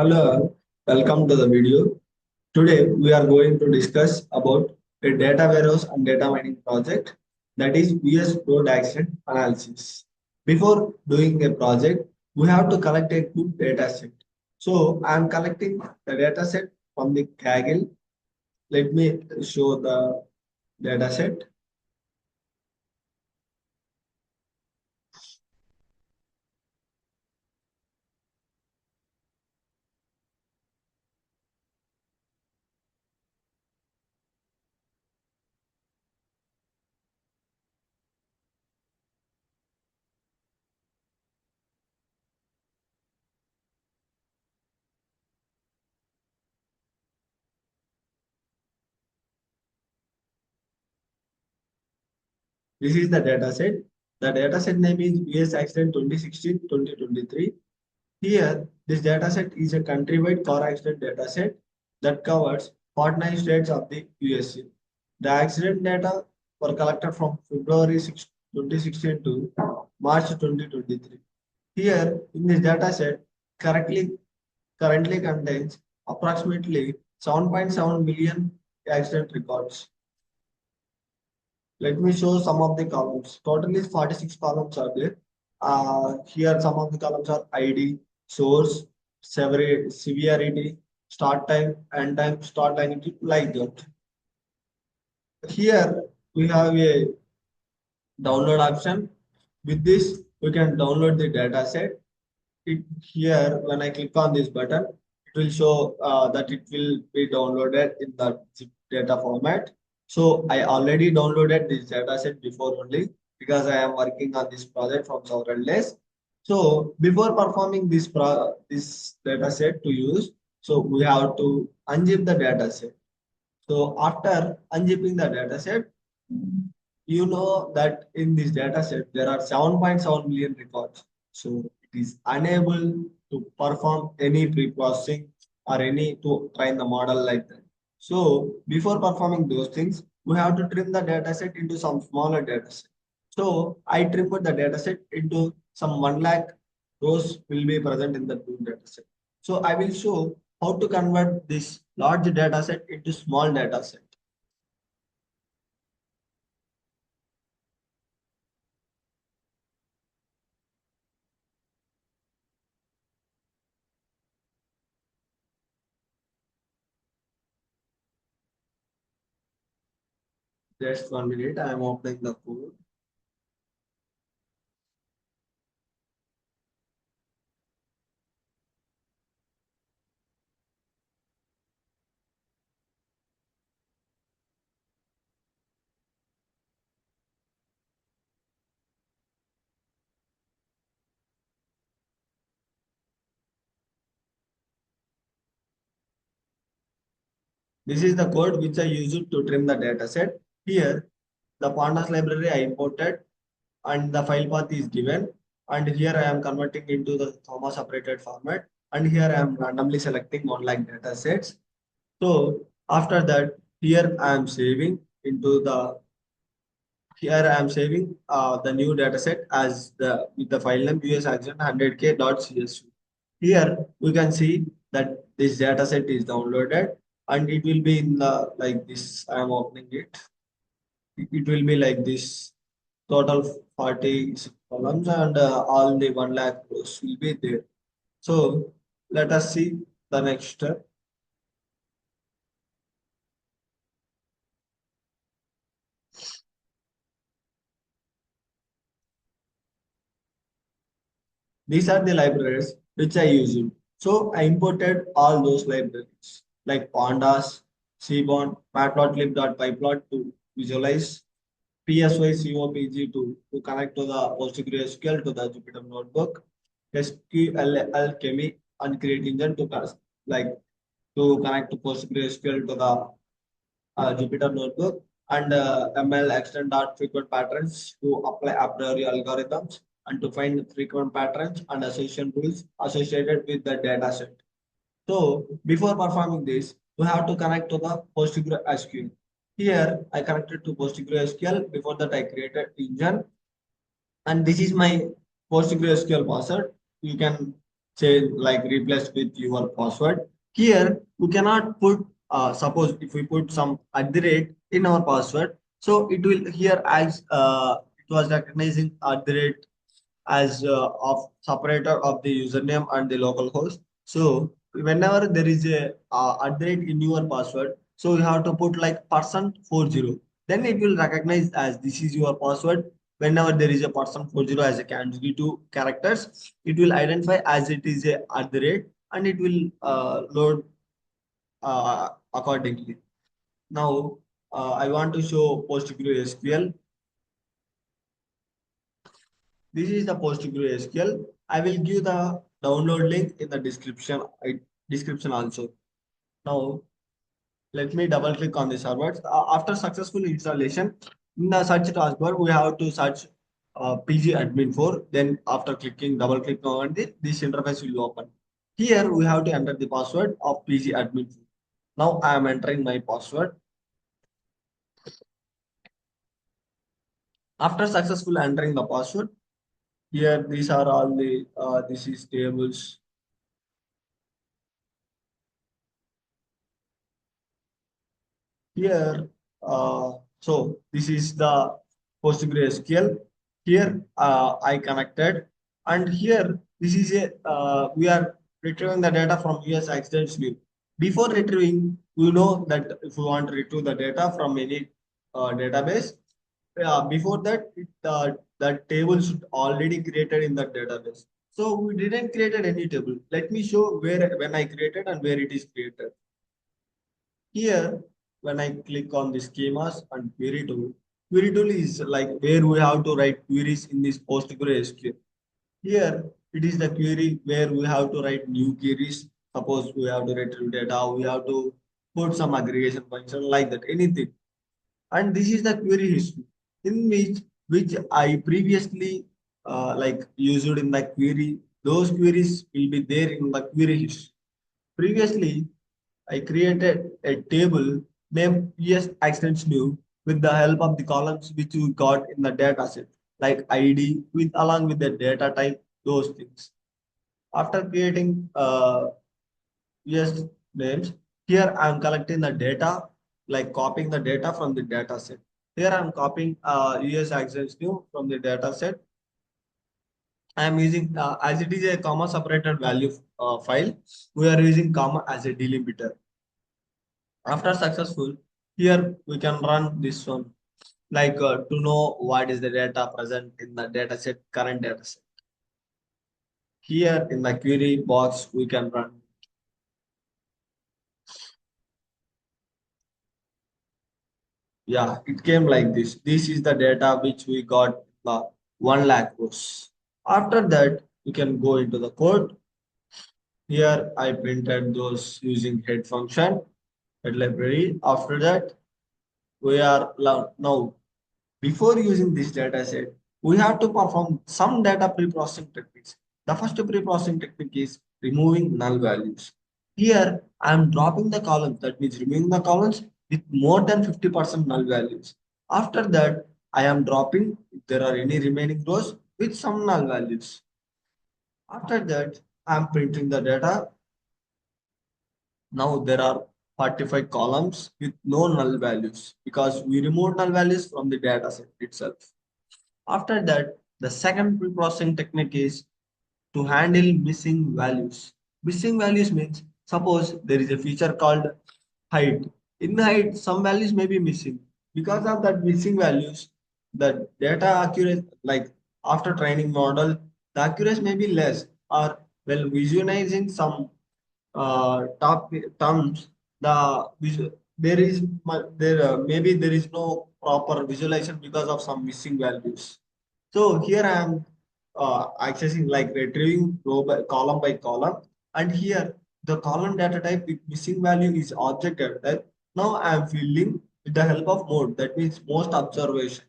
Hello, welcome to the video. Today we are going to discuss about a data warehouse and data mining project, that is US road accident analysis. Before doing a project, we have to collect a good data set. So I am collecting the data set from the Kaggle. Let me show the data set. This is the data set. The data set name is US accident 2016-2023. Here, this dataset is a countrywide car accident dataset that covers 49 states of the USA. The accident data were collected from February 6, 2016 to March 2023. Here, in this dataset, currently contains approximately 7.7 million accident records. Let me show some of the columns. Totally 46 columns are there. Here some of the columns are ID, source, severity, start time, end time, start line, like that. Here we have a download option. With this, we can download the data set. Here, when I click on this button, it will show that it will be downloaded in the zip data format. So I already downloaded this data set before only because I am working on this project from several days. So before performing this data set to use, so we have to unzip the data set. So after unzipping the data set, you know that in this data set there are 7.7 million records. So it is unable to perform any pre-processing or any to train the model like that. So before performing those things, we have to trim the data set into some smaller data set. So I trimmed the data set into some 1 lakh rows will be present in the two data set. So I will show how to convert this large data set into small data set. Just 1 minute, I am opening the code. This is the code which I used to trim the data set. Here, the pandas library I imported and the file path is given. And here I am converting into the comma separated format. And here I am randomly selecting 1 lakh data sets. So after that, here I am saving into the here I am saving the new dataset as the with the file name usaction 100k.csv. Here we can see that this dataset is downloaded and it will be in the like this. I am opening it. It will be like this. Total 40 columns and all the 1 lakh rows will be there. So let us see the next step. These are the libraries which I used. So I imported all those libraries like pandas, cbond, matplotlib.pyplot to visualize, psycopg to connect to the PostgreSQL to the Jupyter notebook, SQL alchemy and create engine to like to connect to PostgreSQL to the Jupyter notebook and ML extend dot frequent patterns to apply a priori algorithms and to find frequent patterns and association rules associated with the data set. So before performing this, we have to connect to the PostgreSQL. Here I connected to PostgreSQL. Before that I created engine and this is my PostgreSQL password. You can change like replace with your password. Here we cannot put suppose if we put some at the rate in our password, so it will here as it was recognizing at the rate as of separator of the username and the local host. So whenever there is a at the rate in your password, so you have to put like %40. Then it will recognize as this is your password. Whenever there is a %40 as a consecutive characters, it will identify as it is a at the rate and it will load accordingly. Now I want to show PostgreSQL. This is the PostgreSQL. I will give the download link in the description also. Now let me double click on the servers. After successful installation, in the search taskbar we have to search PG admin 4. Then after clicking double click on it, this interface will open. Here we have to enter the password of PG admin 4. Now I am entering my password. After successful entering the password, here these are all the this is tables. Here, so this is the PostgreSQL. Here I connected, and here this is a we are retrieving the data from US accident sleep. Before retrieving, we know that if we want to retrieve the data from any database, before that that table should already created in that database. So we didn't created any table. Let me show where when I created and where it is created. Here, when I click on the schemas and query tool is like where we have to write queries in this PostgreSQL. Here, it is the query where we have to write new queries. Suppose we have to retrieve data, we have to put some aggregation function like that, anything. And this is the query history in which I previously like used in the query. Those queries will be there in the query history. Previously, I created a table named PS accidents new with the help of the columns which we got in the data set, like ID with along with the data type, those things. After creating PS names, here I am collecting the data, like copying the data from the data set. Here I am copying US accidents new from the data set. I am using as it is a comma separated value file. We are using comma as a delimiter. After successful, here we can run this one like to know what is the data present in the dataset, current dataset. Here in the query box, we can run. Yeah, it came like this. This is the data which we got the 1 lakh rows. After that, we can go into the code. Here I printed those using head function, head library. After that, we are now before using this data set, we have to perform some data pre-processing techniques. The first pre-processing technique is removing null values. Here, I am dropping the columns, that means removing the columns with more than 50% null values. After that, I am dropping if there are any remaining rows with some null values. After that, I am printing the data. Now there are 45 columns with no null values because we removed null values from the data set itself. After that, the second pre-processing technique is to handle missing values. Missing values means suppose there is a feature called height. In the height, some values may be missing. Because of that missing values, the data accuracy, like after training model, the accuracy may be less. Or well, visualizing some top terms, there is there maybe there is no proper visualization because of some missing values. So here I am accessing like retrieving row by column by column, and here the column data type with missing value is object data type. Now I am filling with the help of mode, that means most observation.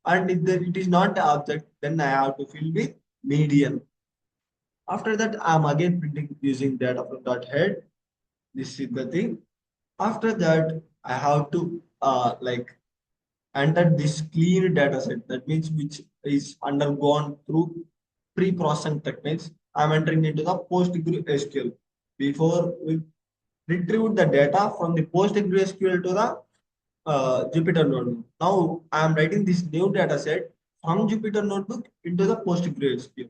And if it is not the object, then I have to fill with median. After that, I am again printing using data from dot head. This is the thing. After that, I have to like enter this clean data set. That means which is undergone through pre-processing techniques. I'm entering into the PostgreSQL. Before we retrieve the data from the PostgreSQL to the Jupyter Notebook. Now I am writing this new data set from Jupyter Notebook into the PostgreSQL.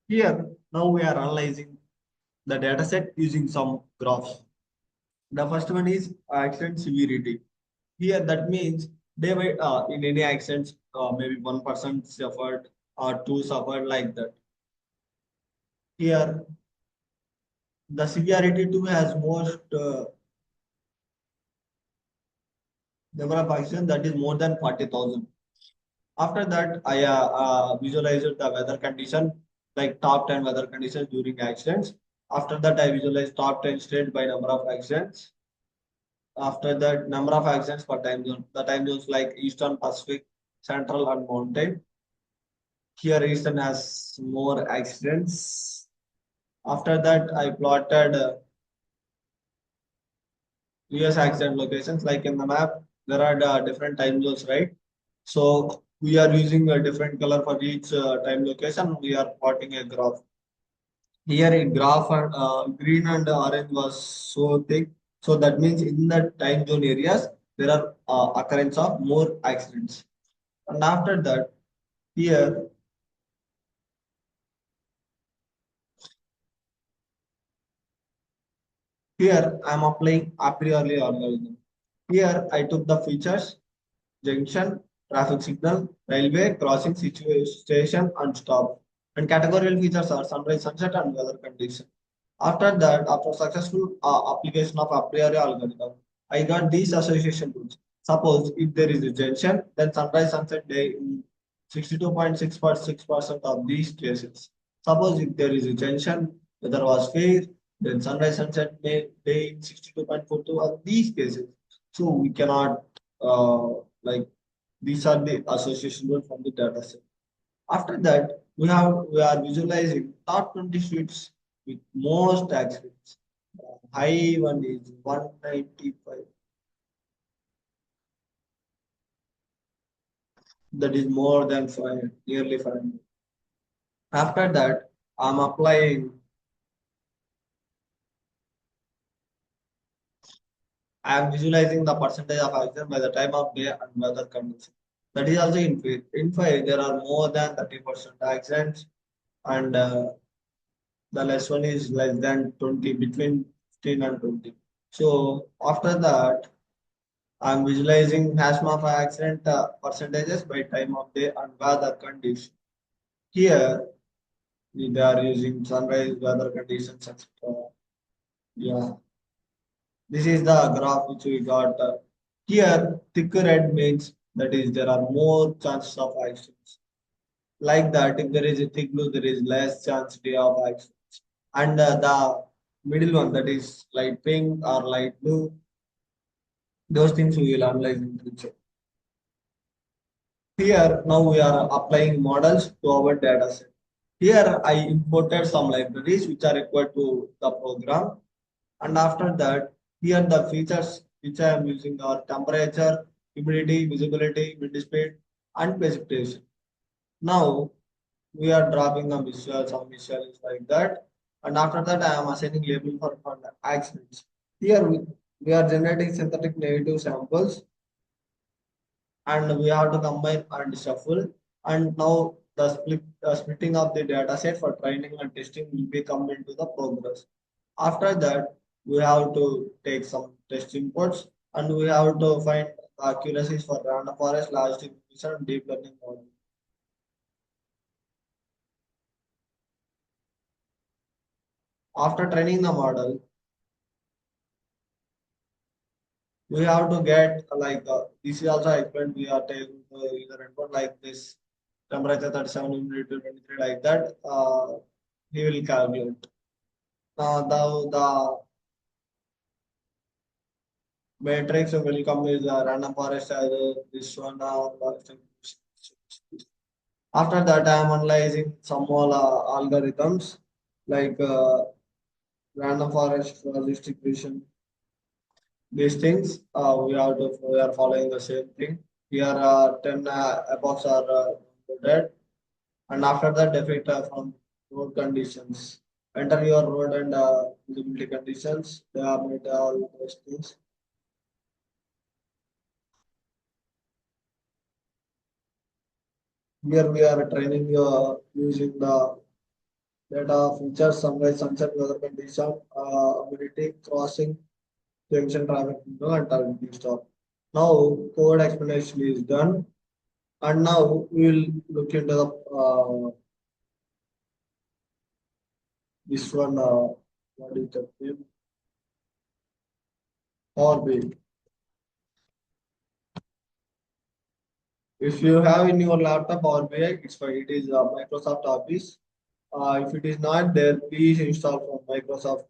Here, now we are analyzing the data set using some graphs. The first one is accident severity. Here, that means in any accidents, maybe 1% suffered or two suffered like that. Here, the severity too has most number of accidents that is more than 40,000. After that, I visualized the weather condition, like top 10 weather conditions during accidents. After that, I visualized top 10 state by number of accidents. After that, number of accidents per time zone. The time zones like Eastern, Pacific, Central, and Mountain. Here, Eastern has more accidents. After that, I plotted US accident locations. Like in the map, there are different time zones, right? So we are using a different color for each time location. We are plotting a graph. Here a graph and green and orange was so thick. So that means in the time zone areas, there are occurrence of more accidents. And after that, here, here I am applying a priori algorithm. Here I took the features junction, traffic signal, railway, crossing station and stop. And categorical features are sunrise, sunset and weather condition. After that, after successful application of a priori algorithm, I got these association rules. Suppose if there is a junction, then sunrise sunset day in 62.6% of these cases. Suppose if there is a junction, weather was fair, then sunrise sunset day in 62.42 of these cases. So we cannot like these are the association rules from the data set. After that, we are visualizing top 20 streets with most accidents. High one is 195. That is more than five, nearly 500. After that, I am visualizing the percentage of accident by the time of day and weather condition. That is also in field. In field, there are more than 30% accidents, and the less one is less than 20, between 15 and 20. So after that, I'm visualizing HAZMAP accident percentages by time of day and weather condition. Here, they are using sunrise weather conditions, etc. Yeah, this is the graph which we got. Here, thick red means that is there are more chances of accidents. Like that, if there is a thick blue, there is less chance day of accidents. And the middle one, that is light pink or light blue, those things we will analyze in future. Here, now we are applying models to our data set. Here, I imported some libraries which are required to the program. And after that, here the features which I am using are temperature, humidity, visibility, wind speed, and precipitation. Now, we are dropping the visual, some visuals like that. And after that, I am assigning label for accidents. Here, we are generating synthetic negative samples and we have to combine and shuffle. And now the splitting of the data set for training and testing will be come into the progress. After that, we have to take some test inputs and we have to find accuracies for random forest, large distribution, and deep learning model. After training the model, we have to get this is also explained. We are taking the user input like this temperature 37 humidity 23 like that. He will calculate. The matrix will come is random forest as this one. After that, I am analyzing some more algorithms like random forest distribution. These things we are following the same thing. Here, 10 epochs are loaded, and after that, defect from road conditions. Enter your road and visibility conditions. They are made all those things. Here we are training using the data features, sunrise, sunset, weather condition, ability, crossing, junction traffic window, and targeting stop. Now code explanation is done, and now we will look into the this one. What is the name? Power BI. If you have in your laptop Power BI, it's fine. It is Microsoft Office. If it is not there, please install from Microsoft,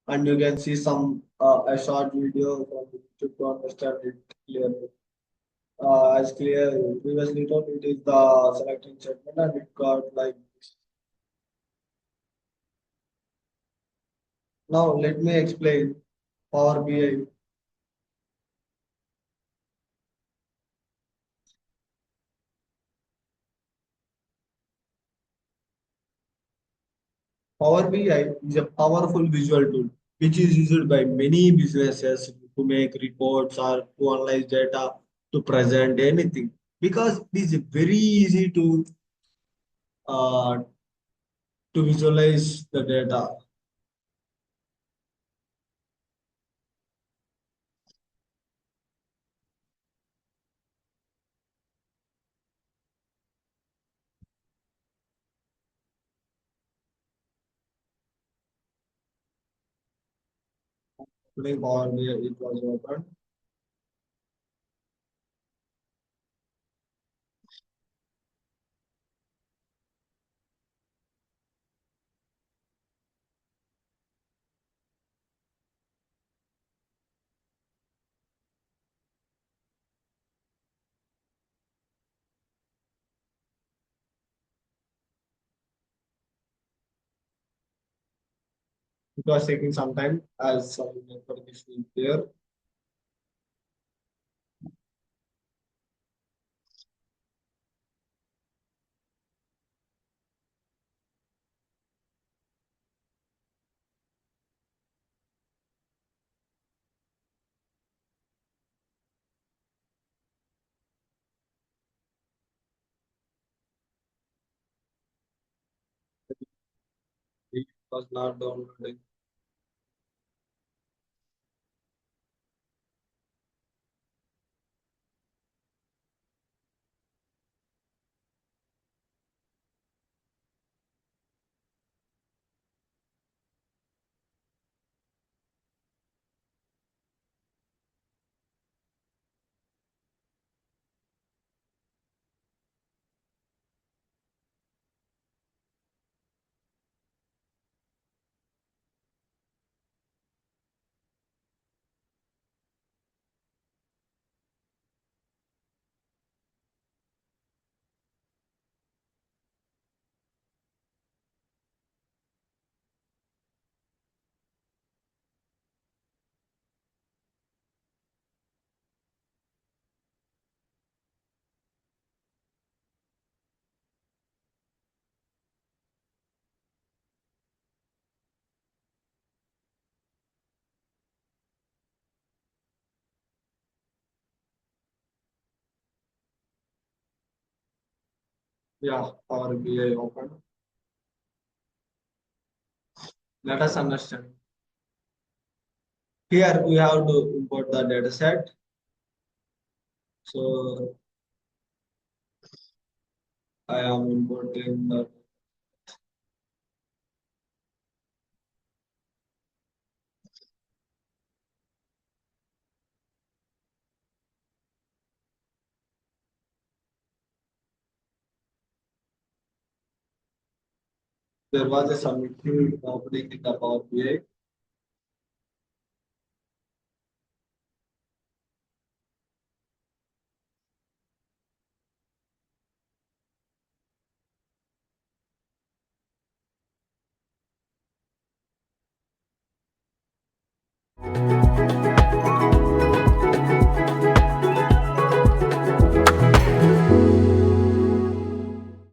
and you can see some a short video from YouTube to understand it clearly. As clear previously told, it is the selecting statement, and it got like this. Now let me explain Power BI. Power BI is a powerful visual tool which is used by many businesses to make reports or to analyze data to present anything because it is very easy uh, to visualize the data. Today Power BI it was open it was taking some time as some network issue is there. It was not downloading. Yeah, Power BI open. Let us understand. Here we have to import the data set. So I am importing the there was a submission opening in the Power BI.